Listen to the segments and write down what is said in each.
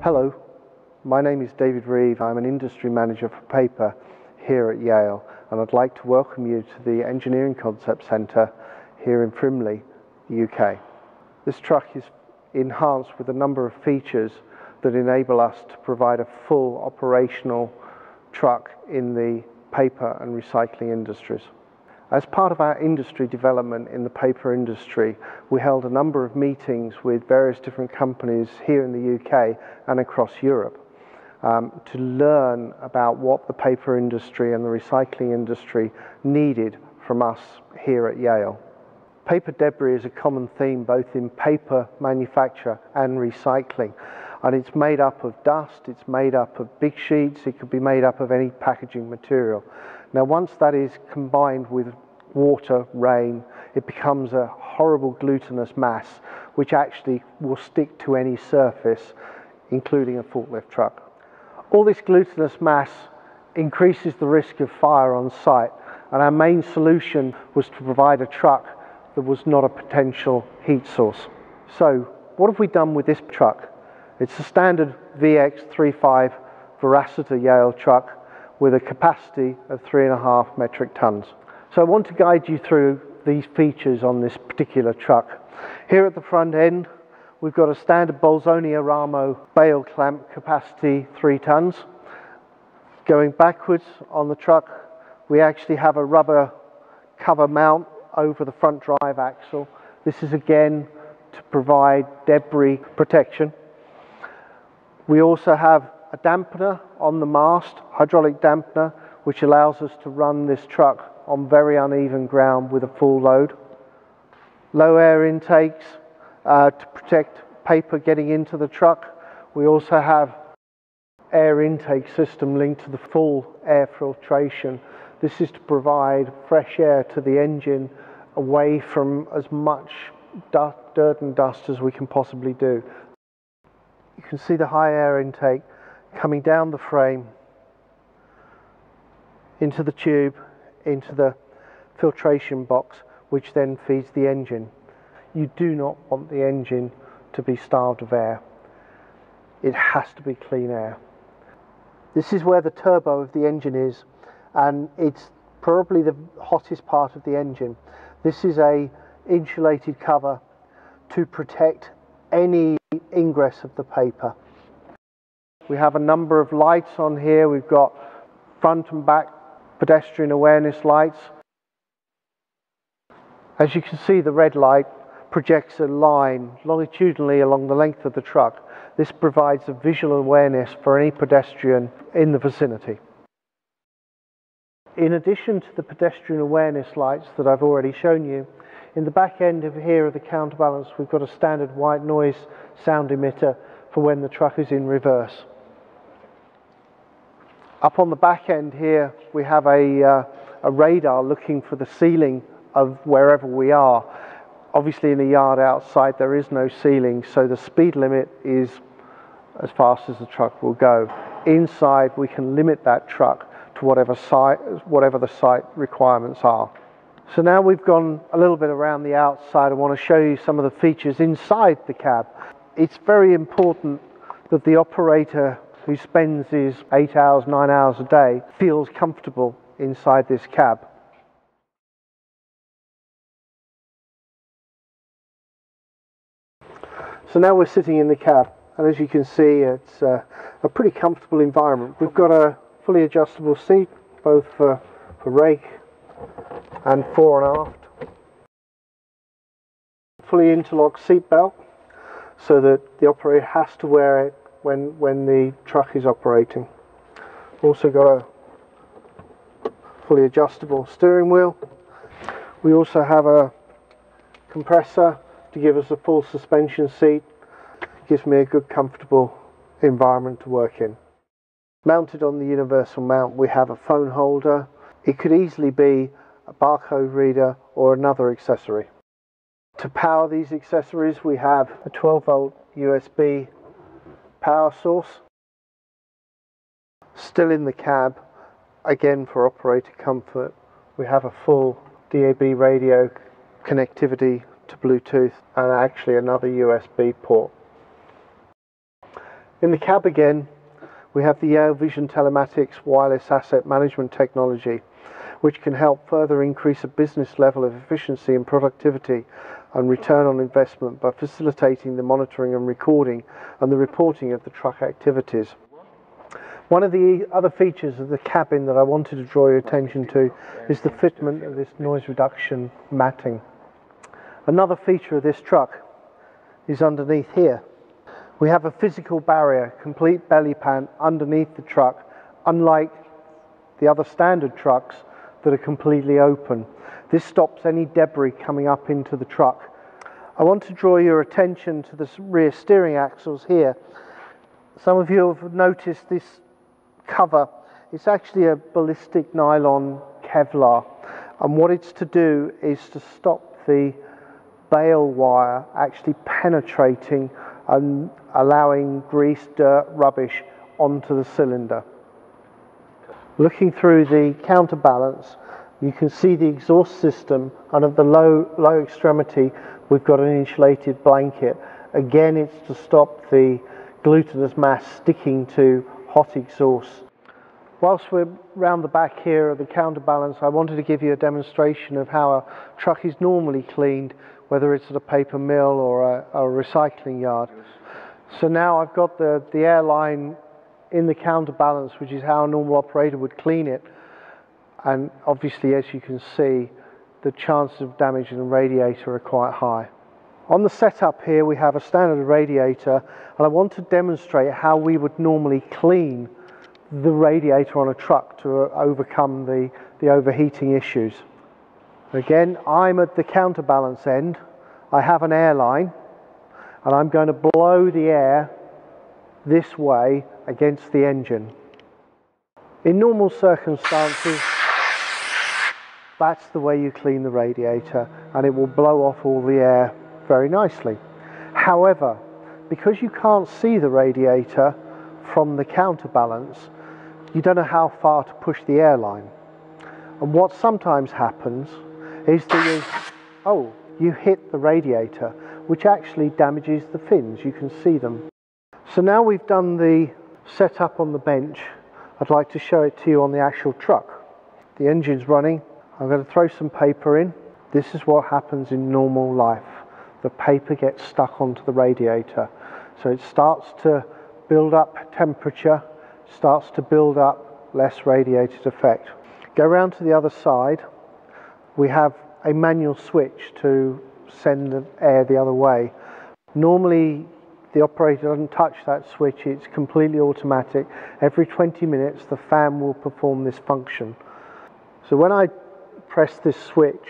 Hello, my name is David Reeve. I'm an industry manager for paper here at Yale, and I'd like to welcome you to the Engineering Concept Centre here in Frimley, the UK. This truck is enhanced with a number of features that enable us to provide a full operational truck in the paper and recycling industries. As part of our industry development in the paper industry, we held a number of meetings with various different companies here in the UK and across Europe to learn about what the paper industry and the recycling industry needed from us here at Yale. Paper debris is a common theme both in paper manufacture and recycling, and it's made up of dust, it's made up of big sheets, it could be made up of any packaging material. Now once that is combined with water, rain, it becomes a horrible glutinous mass which actually will stick to any surface, including a forklift truck. All this glutinous mass increases the risk of fire on site, and our main solution was to provide a truck that was not a potential heat source. So what have we done with this truck? It's a standard VX35 Veracity Yale truck with a capacity of 3.5 metric tons. So I want to guide you through these features on this particular truck. Here at the front end, we've got a standard Bolzoni Aramo bale clamp, capacity 3 tons. Going backwards on the truck, we actually have a rubber cover mount over the front drive axle. This is again to provide debris protection. We also have a dampener on the mast, hydraulic dampener, which allows us to run this truck on very uneven ground with a full load. Low air intakes to protect paper getting into the truck. We also have air intake system linked to the full air filtration. This is to provide fresh air to the engine away from as much dirt and dust as we can possibly do. You can see the high air intake coming down the frame into the tube, into the filtration box, which then feeds the engine. You do not want the engine to be starved of air. It has to be clean air. This is where the turbo of the engine is, and it's probably the hottest part of the engine. This is a insulated cover to protect any ingress of the paper. We have a number of lights on here. We've got front and back pedestrian awareness lights. As you can see, the red light projects a line longitudinally along the length of the truck. This provides a visual awareness for any pedestrian in the vicinity. In addition to the pedestrian awareness lights that I've already shown you, in the back end of here of the counterbalance we've got a standard white noise sound emitter for when the truck is in reverse. Up on the back end here we have a radar looking for the ceiling of wherever we are. Obviously in a yard outside there is no ceiling, so the speed limit is as fast as the truck will go. Inside we can limit that truck to whatever the site requirements are. So now we've gone a little bit around the outside. I want to show you some of the features inside the cab. It's very important that the operator who spends his 8 hours, 9 hours a day feels comfortable inside this cab. So now we're sitting in the cab, and as you can see it's a pretty comfortable environment. We've got a fully adjustable seat, both for rake and fore and aft. Fully interlocked seat belt, so that the operator has to wear it when the truck is operating. Also got a fully adjustable steering wheel. We also have a compressor to give us a full suspension seat. Gives me a good comfortable environment to work in. Mounted on the universal mount we have a phone holder. It could easily be a barcode reader or another accessory. To power these accessories we have a 12-volt USB power source. Still in the cab, again for operator comfort, we have a full DAB radio connectivity to Bluetooth, and actually another USB port. In the cab again, we have the Yale Vision Telematics wireless asset management technology, which can help further increase a business level of efficiency and productivity and return on investment by facilitating the monitoring and recording and the reporting of the truck activities. One of the other features of the cabin that I wanted to draw your attention to is the fitment of this noise reduction matting. Another feature of this truck is underneath here. We have a physical barrier, complete belly pan underneath the truck, unlike the other standard trucks that are completely open. This stops any debris coming up into the truck. I want to draw your attention to the rear steering axles here. Some of you have noticed this cover. It's actually a ballistic nylon Kevlar, and what it's to do is to stop the bale wire actually penetrating and allowing grease, dirt, rubbish onto the cylinder. Looking through the counterbalance, you can see the exhaust system, and at the low extremity we've got an insulated blanket. Again, it's to stop the glutinous mass sticking to hot exhaust. Whilst we're round the back here of the counterbalance, I wanted to give you a demonstration of how a truck is normally cleaned, whether it's at a paper mill or a recycling yard. So now I've got the airline in the counterbalance, which is how a normal operator would clean it, and obviously, as you can see, the chances of damaging the radiator are quite high. On the setup here we have a standard radiator, and I want to demonstrate how we would normally clean the radiator on a truck to overcome the overheating issues. Again, I'm at the counterbalance end. I have an airline, and I'm going to blow the air this way against the engine. In normal circumstances, that's the way you clean the radiator, and it will blow off all the air very nicely. However, because you can't see the radiator from the counterbalance, you don't know how far to push the airline. And what sometimes happens is that you hit the radiator, which actually damages the fins. You can see them. So now we've done the setup on the bench, I'd like to show it to you on the actual truck. The engine's running. I'm going to throw some paper in. This is what happens in normal life. The paper gets stuck onto the radiator. So it starts to build up temperature, starts to build up less radiated effect. Go round to the other side. We have a manual switch to send the air the other way. Normally the operator doesn't touch that switch, it's completely automatic. Every 20 minutes the fan will perform this function. So when I press this switch,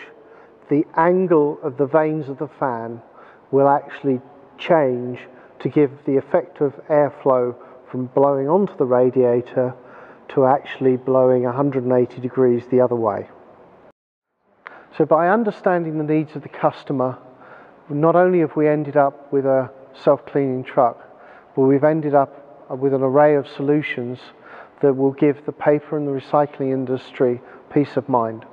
the angle of the vanes of the fan will actually change to give the effect of airflow from blowing onto the radiator to actually blowing 180 degrees the other way. So by understanding the needs of the customer, not only have we ended up with a self-cleaning truck, but we've ended up with an array of solutions that will give the paper and the recycling industry peace of mind.